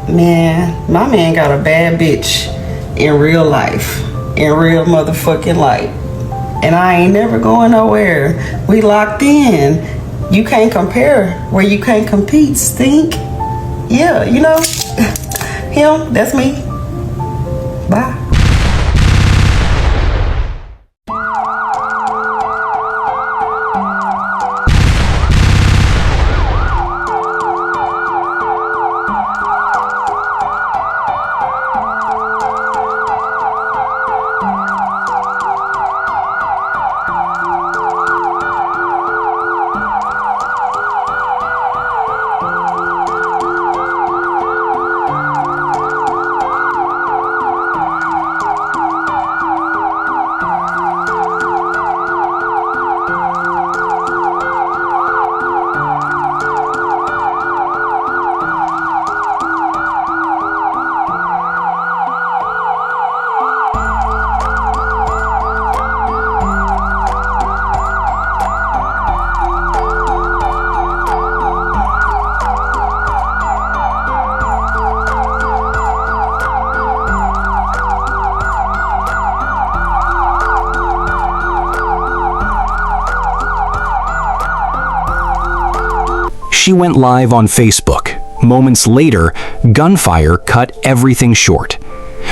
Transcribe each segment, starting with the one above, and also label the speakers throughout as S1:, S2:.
S1: Man, my man got a bad bitch in real life, in real motherfucking life. And I ain't never going nowhere. We locked in. You can't compare where you can't compete, stink. Yeah, you know, him, that's me. Bye.
S2: She went live on Facebook. Moments later, gunfire cut everything short.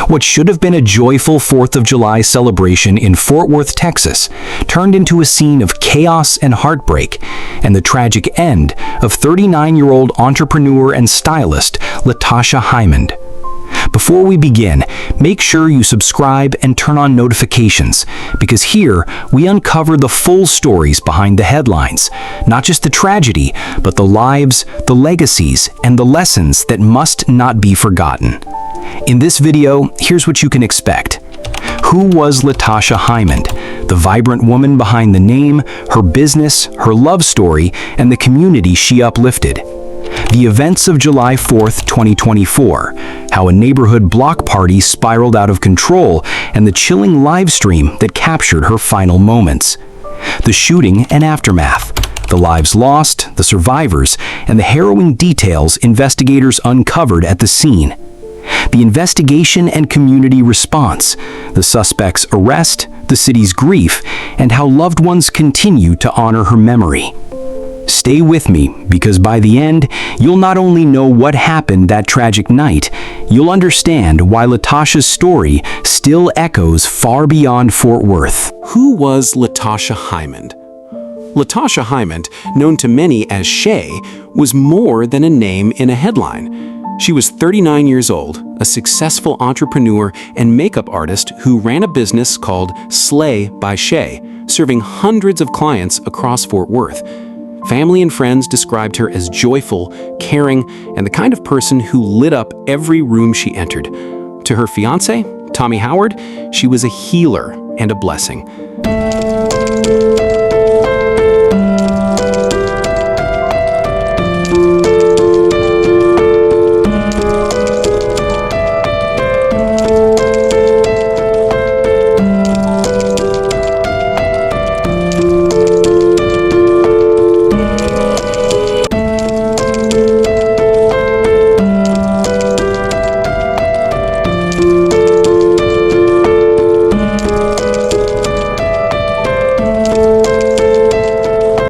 S2: What should have been a joyful 4th of July celebration in Fort Worth, Texas, turned into a scene of chaos and heartbreak, and the tragic end of 39-year-old entrepreneur and stylist LaTasha Hymond. Before we begin, make sure you subscribe and turn on notifications, because here we uncover the full stories behind the headlines, not just the tragedy, but the lives, the legacies, and the lessons that must not be forgotten. In this video, here's what you can expect. Who was LaTasha Hymond? The vibrant woman behind the name, her business, her love story, and the community she uplifted. The events of July 4th, 2024, how a neighborhood block party spiraled out of control, and the chilling live stream that captured her final moments. The shooting and aftermath, the lives lost, the survivors, and the harrowing details investigators uncovered at the scene. The investigation and community response, the suspect's arrest, the city's grief, and how loved ones continue to honor her memory. Stay with me, because by the end, you'll not only know what happened that tragic night, you'll understand why LaTasha's story still echoes far beyond Fort Worth.
S3: Who was LaTasha Hymond? LaTasha Hymond, known to many as Shay, was more than a name in a headline. She was 39 years old, a successful entrepreneur and makeup artist who ran a business called Slay by Shay, serving hundreds of clients across Fort Worth. Family and friends described her as joyful, caring, and the kind of person who lit up every room she entered. To her fiancé, Tommy Howard, she was a healer and a blessing.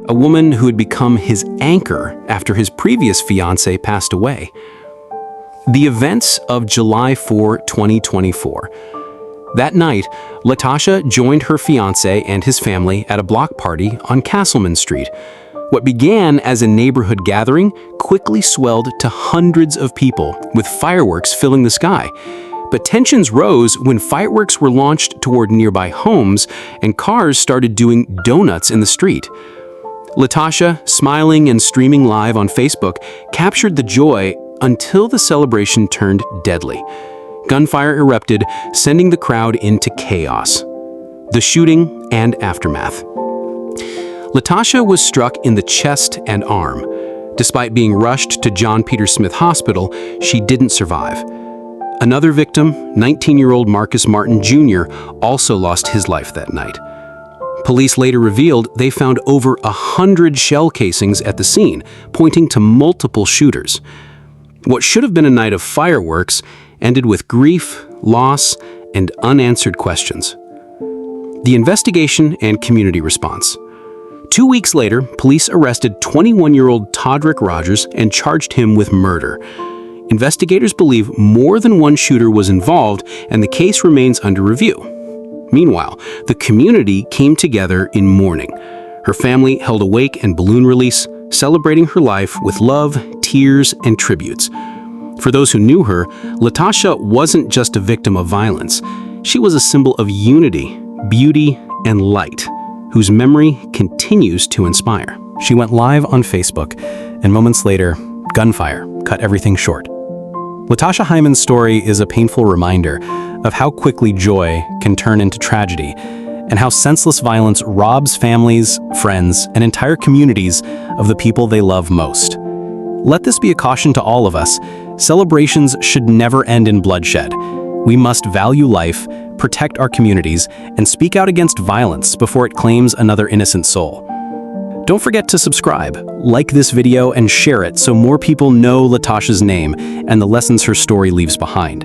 S3: A woman who had become his anchor after his previous fiancé passed away. The events of July 4, 2024. That night, LaTasha joined her fiancé and his family at a block party on Castleman Street. What began as a neighborhood gathering quickly swelled to hundreds of people, with fireworks filling the sky. But tensions rose when fireworks were launched toward nearby homes and cars started doing donuts in the street. LaTasha, smiling and streaming live on Facebook, captured the joy until the celebration turned deadly. Gunfire erupted, sending the crowd into chaos. The shooting and aftermath. LaTasha was struck in the chest and arm. Despite being rushed to John Peter Smith Hospital, she didn't survive. Another victim, 19-year-old Marcus Martin Jr., also lost his life that night. Police later revealed they found over 100 shell casings at the scene, pointing to multiple shooters. What should have been a night of fireworks ended with grief, loss, and unanswered questions. The investigation and community response. 2 weeks later, police arrested 21-year-old Todrick Rogers and charged him with murder. Investigators believe more than one shooter was involved, and the case remains under review. Meanwhile, the community came together in mourning. Her family held a wake and balloon release, celebrating her life with love, tears, and tributes. For those who knew her, LaTasha wasn't just a victim of violence. She was a symbol of unity, beauty, and light, whose memory continues to inspire.
S2: She went live on Facebook, and moments later, gunfire cut everything short. LaTasha Hymond's story is a painful reminder of how quickly joy can turn into tragedy, and how senseless violence robs families, friends, and entire communities of the people they love most. Let this be a caution to all of us. Celebrations should never end in bloodshed. We must value life, protect our communities, and speak out against violence before it claims another innocent soul. Don't forget to subscribe, like this video, and share it so more people know LaTasha's name and the lessons her story leaves behind.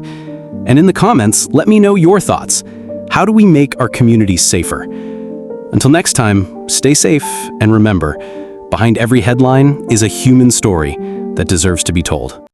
S2: And in the comments, let me know your thoughts. How do we make our communities safer? Until next time, stay safe, and remember, behind every headline is a human story that deserves to be told.